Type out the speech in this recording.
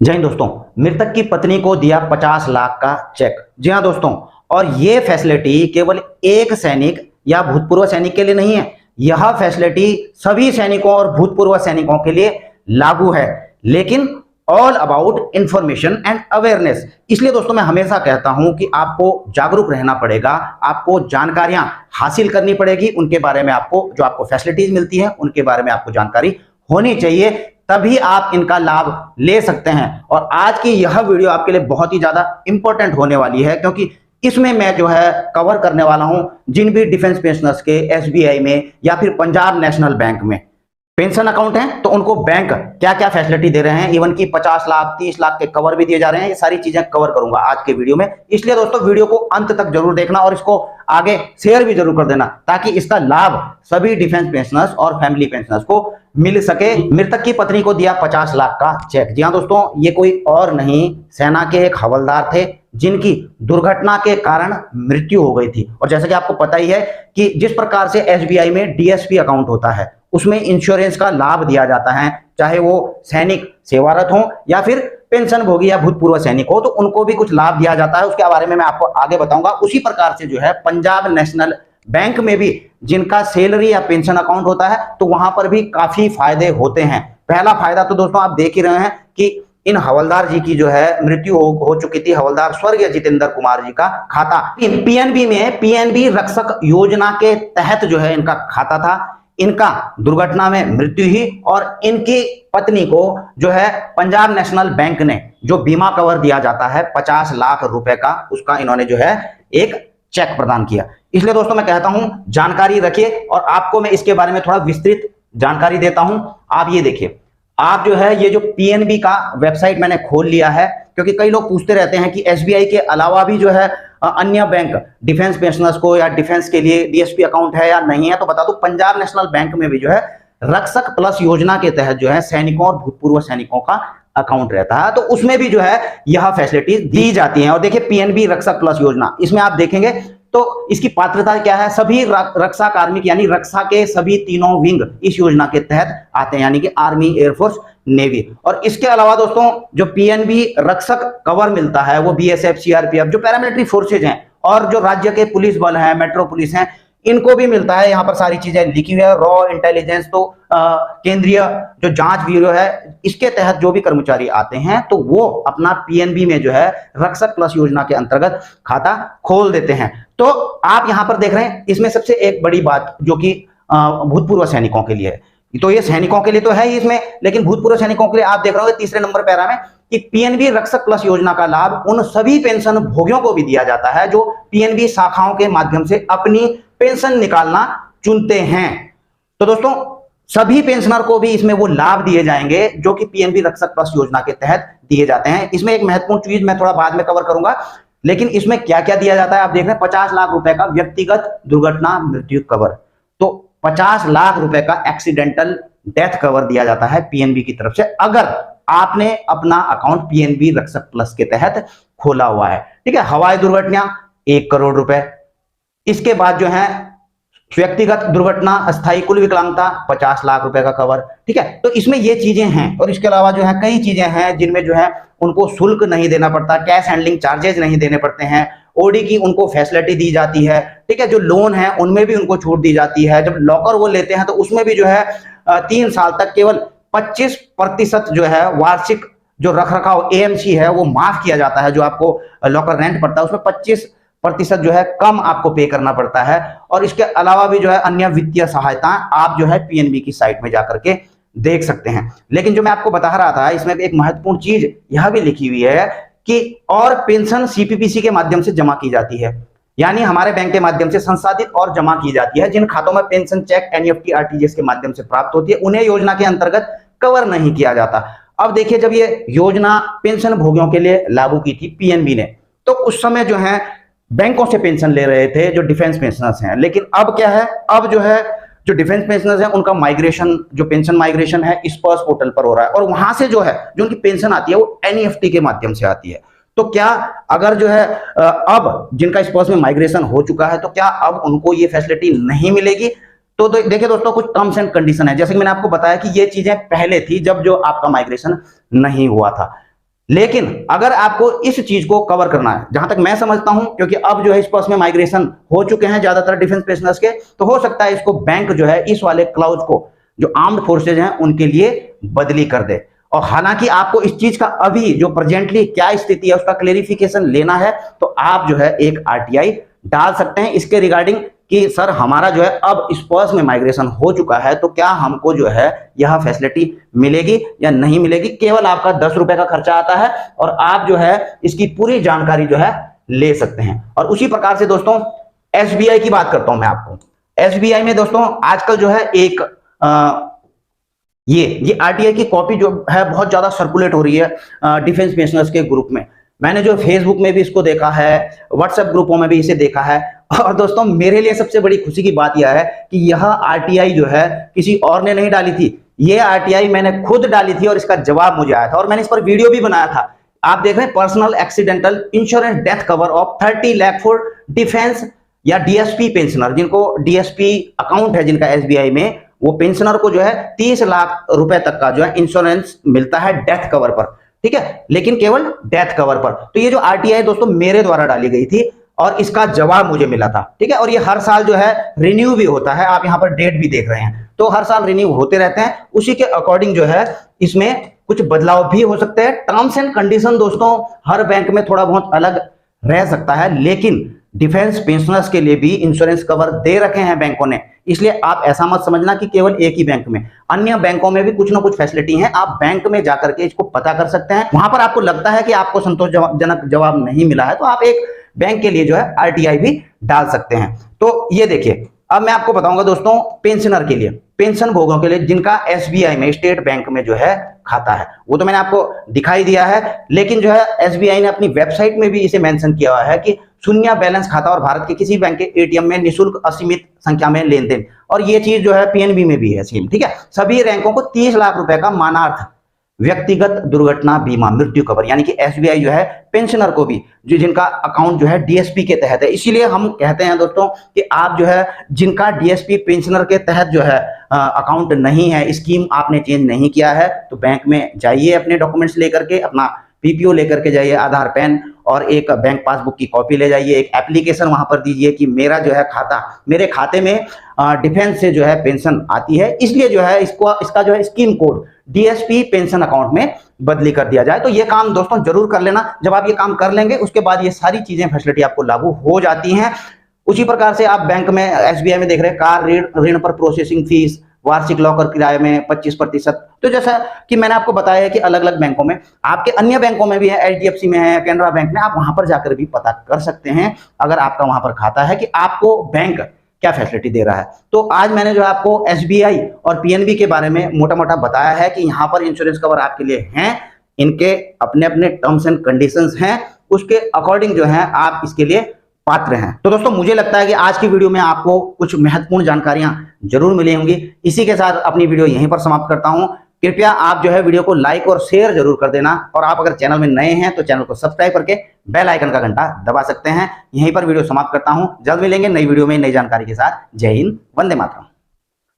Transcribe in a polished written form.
जय हिंद दोस्तों। मृतक की पत्नी को दिया 50 लाख का चेक। जी हाँ दोस्तों, और ये फैसिलिटी केवल एक सैनिक या भूतपूर्व सैनिक के लिए नहीं है, यह फैसिलिटी सभी सैनिकों और भूतपूर्व सैनिकों के लिए लागू है, लेकिन all about information and awareness. इसलिए दोस्तों मैं हमेशा कहता हूं कि आपको जागरूक रहना पड़ेगा, आपको जानकारियां हासिल करनी पड़ेगी, उनके बारे में आपको जो आपको फैसिलिटीज मिलती है उनके बारे में आपको जानकारी होनी चाहिए, तभी आप इनका लाभ ले सकते हैं। और आज की यह वीडियो आपके लिए बहुत ही ज्यादा इंपॉर्टेंट होने वाली है, क्योंकि इसमें मैं जो है कवर करने वाला हूं जिन भी डिफेंस पेंशनर्स के एसबीआई में या फिर पंजाब नेशनल बैंक में पेंशन अकाउंट है, तो उनको बैंक क्या क्या फैसिलिटी दे रहे हैं, इवन की 50 लाख 30 लाख के कवर भी दिए जा रहे हैं। ये सारी चीजें कवर करूंगा आज के वीडियो में, इसलिए दोस्तों वीडियो को अंत तक जरूर देखना और इसको आगे शेयर भी जरूर कर देना, ताकि इसका लाभ सभी डिफेंस पेंशनर्स और फैमिली पेंशनर्स को मिल सके। मृतक की पत्नी को दिया 50 लाख का चेक। जी हाँ दोस्तों, ये कोई और नहीं, सेना के एक हवलदार थे जिनकी दुर्घटना के कारण मृत्यु हो गई थी। और जैसा कि आपको पता ही है कि जिस प्रकार से एसबीआई में डीएसपी अकाउंट होता है, उसमें इंश्योरेंस का लाभ दिया जाता है, चाहे वो सैनिक सेवारत हो या फिर पेंशन भोगी या भूतपूर्व सैनिक हो, तो उनको भी कुछ लाभ दिया जाता है। उसके बारे में मैं आपको आगे बताऊंगा। उसी प्रकार से जो है पंजाब नेशनल बैंक में भी जिनका सैलरी या पेंशन अकाउंट होता है, तो वहां पर भी काफी फायदे होते हैं। पहला फायदा तो दोस्तों आप देख ही रहे हैं कि इन हवलदार जी की जो है मृत्यु हो चुकी थी, हवलदार स्वर्गीय जितेंद्र कुमार जी का खाता पीएनबी में पीएनबी रक्षक योजना के तहत जो है इनका खाता था। इनका दुर्घटना में मृत्यु हुई और इनकी पत्नी को जो है पंजाब नेशनल बैंक ने जो बीमा कवर दिया जाता है 50 लाख रुपए का, उसका इन्होंने जो है एक चेक प्रदान किया। इसलिए दोस्तों मैं कहता हूं जानकारी रखिए, और आपको मैं इसके बारे में थोड़ा विस्तृत जानकारी देता हूं। आप ये देखिए, आप जो है ये जो पीएनबी का वेबसाइट मैंने खोल लिया है, क्योंकि कई लोग पूछते रहते हैं कि एसबीआई के अलावा भी जो है अन्य बैंक डिफेंस पेंशनर्स को या डिफेंस के लिए डीएसपी अकाउंट है या नहीं है। तो बता दूं, पंजाब नेशनल बैंक में भी जो है रक्षक प्लस योजना के तहत जो है सैनिकों और भूतपूर्व सैनिकों का अकाउंट रहता है, तो उसमें भी जो है यह फैसिलिटी दी जाती है। और देखिए पीएनबी रक्षक प्लस योजना, इसमें आप देखेंगे तो इसकी पात्रता क्या है, सभी रक्षा कार्मिक यानी रक्षा के सभी तीनों विंग इस योजना के तहत आते हैं, यानी कि आर्मी, एयरफोर्स, नेवी। और इसके अलावा दोस्तों जो पीएनबी रक्षक कवर मिलता है वो बीएसएफ, सीआरपीएफ, जो पैरामिलिट्री फोर्सेज हैं और जो राज्य के पुलिस बल हैं, मेट्रो पुलिस हैं, इनको भी मिलता है। यहाँ पर सारी चीजें लिखी हुई है। रॉ इंटेलिजेंस, तो केंद्रीय जो जांच ब्यूरो है, इसके तहत जो भी कर्मचारी आते हैं तो वो अपना पीएनबी में जो है रक्षक प्लस योजना के अंतर्गत खाता खोल देते हैं। तो आप यहाँ पर देख रहे हैं, इसमें सबसे एक बड़ी बात जो कि भूतपूर्व सैनिकों के लिए है, तो ये सैनिकों के लिए तो है ही इसमें, लेकिन भूतपूर्व सैनिकों के लिए आप देख रहे हो तीसरे नंबर पैरा में कि पीएनबी रक्षक प्लस योजना का लाभ उन सभी पेंशन भोगियों को भी दिया जाता है जो पीएनबी शाखाओं के माध्यम से अपनी पेंशन निकालना चुनते हैं। तो दोस्तों सभी पेंशनर को भी इसमें वो लाभ दिए जाएंगे जो कि पीएनबी रक्षक प्लस योजना के तहत दिए जाते हैं। इसमें एक महत्वपूर्ण चीज मैं थोड़ा बाद में कवर करूंगा, लेकिन इसमें क्या क्या दिया जाता है आप देख रहे हैं। 50 लाख रुपए का व्यक्तिगत दुर्घटना मृत्यु कवर, तो 50 लाख रुपए का एक्सीडेंटल डेथ कवर दिया जाता है पीएनबी की तरफ से, अगर आपने अपना अकाउंट पीएनबी रक्षक प्लस के तहत खोला हुआ है। ठीक है, हवाई दुर्घटना 1 करोड़ रुपए, इसके बाद जो है व्यक्तिगत दुर्घटना अस्थायी कुल विकलांगता 50 लाख रुपए का कवर। ठीक है, तो इसमें ये चीजें हैं, और इसके अलावा जो है कई चीजें हैं जिनमें जो है उनको शुल्क नहीं देना पड़ता, कैश हैंडलिंग चार्जेस नहीं देने पड़ते हैं, ओडी की उनको फैसिलिटी दी जाती है। ठीक है, जो लोन है उनमें भी उनको छूट दी जाती है। जब लॉकर वो लेते हैं तो उसमें भी जो है 3 साल तक केवल 25% जो है वार्षिक जो रखरखाव एएमसी है वो माफ किया जाता है। जो आपको लॉकर रेंट पड़ता है उसमें 25% जो है कम आपको पे करना पड़ता है। और इसके अलावा भी जो है अन्य वित्तीय सहायता आप जो है पीएनबी की साइट में जाकर के देख सकते हैं। लेकिन जो मैं आपको बता रहा था, इसमें एक महत्वपूर्ण चीज यह भी लिखी हुई है कि और पेंशन सीपीपीसी के माध्यम से जमा की जाती है, यानी हमारे बैंक के माध्यम से संसाधित और जमा की जाती है। जिन खातों में पेंशन चेक एनईएफटी आरटीजीएस के माध्यम से प्राप्त होती है उन्हें योजना के अंतर्गत कवर नहीं किया जाता। अब देखिए, जब ये योजना पेंशन भोगियों के लिए लागू की थी पीएनबी ने, तो उस समय जो है बैंकों से पेंशन ले रहे थे जो डिफेंस पेंशनर्स हैं। लेकिन अब क्या है, अब जो है जो डिफेंस पेंशनर्स हैं उनका माइग्रेशन, जो पेंशन माइग्रेशन है स्पर्श पोर्टल पर हो रहा है, और वहां से जो है जो उनकी पेंशन आती है वो एनईएफटी के माध्यम से आती है। तो क्या अगर जो है अब जिनका स्पर्श में माइग्रेशन हो चुका है, तो क्या अब उनको ये फैसिलिटी नहीं मिलेगी? तो देखिए दोस्तों, कुछ टर्म्स एंड कंडीशन है। जैसे कि मैंने आपको बताया कि ये चीजें पहले थी जब जो आपका माइग्रेशन नहीं हुआ था। लेकिन अगर आपको इस चीज को कवर करना है, जहां तक मैं समझता हूं, क्योंकि अब जो है इस पर्स में माइग्रेशन हो चुके हैं ज्यादातर डिफेंस पेंशनर्स के, तो हो सकता है इसको बैंक जो है इस वाले क्लाउज को जो आर्म्ड फोर्सेज हैं उनके लिए बदली कर दे। और हालांकि आपको इस चीज का अभी जो प्रेजेंटली क्या स्थिति है उसका क्लेरिफिकेशन लेना है, तो आप जो है एक आरटीआई डाल सकते हैं इसके रिगार्डिंग कि सर हमारा जो है अब इस पर्स में माइग्रेशन हो चुका है, तो क्या हमको जो है यह फैसिलिटी मिलेगी या नहीं मिलेगी। केवल आपका 10 रुपए का खर्चा आता है और आप जो है इसकी पूरी जानकारी जो है ले सकते हैं। और उसी प्रकार से दोस्तों एसबीआई की बात करता हूं मैं आपको। एसबीआई में दोस्तों आजकल जो है एक ये आरटीआई की कॉपी जो है बहुत ज्यादा सर्कुलेट हो रही है डिफेंस पेंशनर्स के ग्रुप में। मैंने जो फेसबुक में भी इसको देखा है, व्हाट्सएप ग्रुपों में भी इसे देखा है। और दोस्तों मेरे लिए सबसे बड़ी खुशी की बात यह है कि यह आरटीआई जो है किसी और ने नहीं डाली थी, ये आरटीआई मैंने खुद डाली थी और इसका जवाब मुझे आया था और मैंने इस पर वीडियो भी बनाया था। आप देख रहे हैं, personal accidental insurance death cover of 30 lakh for defence या डीएसपी पेंशनर, जिनको डीएसपी अकाउंट है जिनका एसबीआई में, वो पेंशनर को जो है 30 लाख रुपए तक का जो है इंश्योरेंस मिलता है डेथ कवर पर, ठीक है, लेकिन केवल डेथ कवर पर। तो ये जो आरटीआई दोस्तों मेरे द्वारा डाली गई थी और इसका जवाब मुझे मिला था, ठीक है। और ये हर साल जो है रिन्यू भी होता है, आप यहाँ पर डेट भी देख रहे हैं, तो हर साल रिन्यू होते रहते हैं। उसी के अकॉर्डिंग जो है इसमें कुछ बदलाव भी हो सकते हैं। टर्म्स एंड कंडीशन दोस्तों हर बैंक में थोड़ा बहुत अलग रह सकता है, लेकिन डिफेंस पेंशनर्स के लिए भी इंश्योरेंस कवर दे रखे हैं बैंकों ने। इसलिए आप ऐसा मत समझना कि केवल एक ही बैंक में, अन्य बैंकों में भी कुछ ना कुछ फैसिलिटी है। आप बैंक में जाकर के इसको पता कर सकते हैं। वहां पर आपको लगता है कि आपको संतोषजनक जवाब नहीं मिला है, तो आप एक बैंक के लिए जो है आरटीआई भी डाल सकते हैं। तो ये देखिए, अब मैं आपको बताऊंगा दोस्तों पेंशनर के लिए, पेंशन भोगों के लिए जिनका एसबीआई में, स्टेट बैंक में जो है खाता है, वो तो मैंने आपको दिखाई दिया है। लेकिन जो है एसबीआई ने अपनी वेबसाइट में भी इसे मेंशन किया हुआ है कि शून्य बैलेंस खाता और भारत के किसी बैंक के एटीएम में निःशुल्क असीमित संख्या में लेन देन, और ये चीज जो है पीएनबी में भी है सेम, ठीक है। सभी बैंकों को 30 लाख रुपए का मानार्थ व्यक्तिगत दुर्घटना बीमा मृत्यु कवर, यानी कि एसबीआई जो है पेंशनर को भी, जो जिनका अकाउंट जो है डीएसपी के तहत है। इसीलिए हम कहते हैं दोस्तों कि आप जो है जिनका डीएसपी पेंशनर के तहत जो है अकाउंट नहीं है, स्कीम आपने चेंज नहीं किया है, तो बैंक में जाइए, अपने डॉक्यूमेंट्स लेकर के, अपना पीपीओ लेकर के जाइए, आधार, पैन और एक बैंक पासबुक की कॉपी ले जाइए, एक एप्लीकेशन वहां पर दीजिए कि मेरा जो है खाता, मेरे खाते में डिफेंस से जो है पेंशन आती है, इसलिए जो है इसका जो है scheme code DSP pension account में बदली कर दिया जाए। तो ये काम दोस्तों जरूर कर लेना। जब आप ये काम कर लेंगे उसके बाद ये सारी चीजें, फैसिलिटी आपको लागू हो जाती हैं। उसी प्रकार से आप बैंक में, एसबीआई में देख रहे हैं, कार ऋण पर प्रोसेसिंग फीस, वार्षिक लॉकर किराए में 25%। तो जैसा कि मैंने आपको बताया है कि अलग अलग बैंकों में, आपके अन्य बैंकों में भी है, एचडीएफसी में है, कैनरा बैंक में, आप वहां पर जाकर भी पता कर सकते हैं अगर आपका वहां पर खाता है कि आपको बैंक क्या फैसिलिटी दे रहा है। तो आज मैंने जो आपको एसबीआई और पीएनबी के बारे में मोटा मोटा बताया है कि यहाँ पर इंश्योरेंस कवर आपके लिए हैं, इनके अपने अपने टर्म्स एंड कंडीशंस हैं, उसके अकॉर्डिंग जो है आप इसके लिए पात्र हैं। तो दोस्तों मुझे लगता है कि आज की वीडियो में आपको कुछ महत्वपूर्ण जानकारियां जरूर मिली होंगी। इसी के साथ अपनी वीडियो यहीं पर समाप्त करता हूं। कृपया आप जो है वीडियो को लाइक और शेयर जरूर कर देना, और आप अगर चैनल में नए हैं तो चैनल को सब्सक्राइब करके बेल आइकन का घंटा दबा सकते हैं। यहीं पर वीडियो समाप्त करता हूं। जल्द मिलेंगे नई वीडियो में नई जानकारी के साथ। जय हिंद, वंदे मातरम।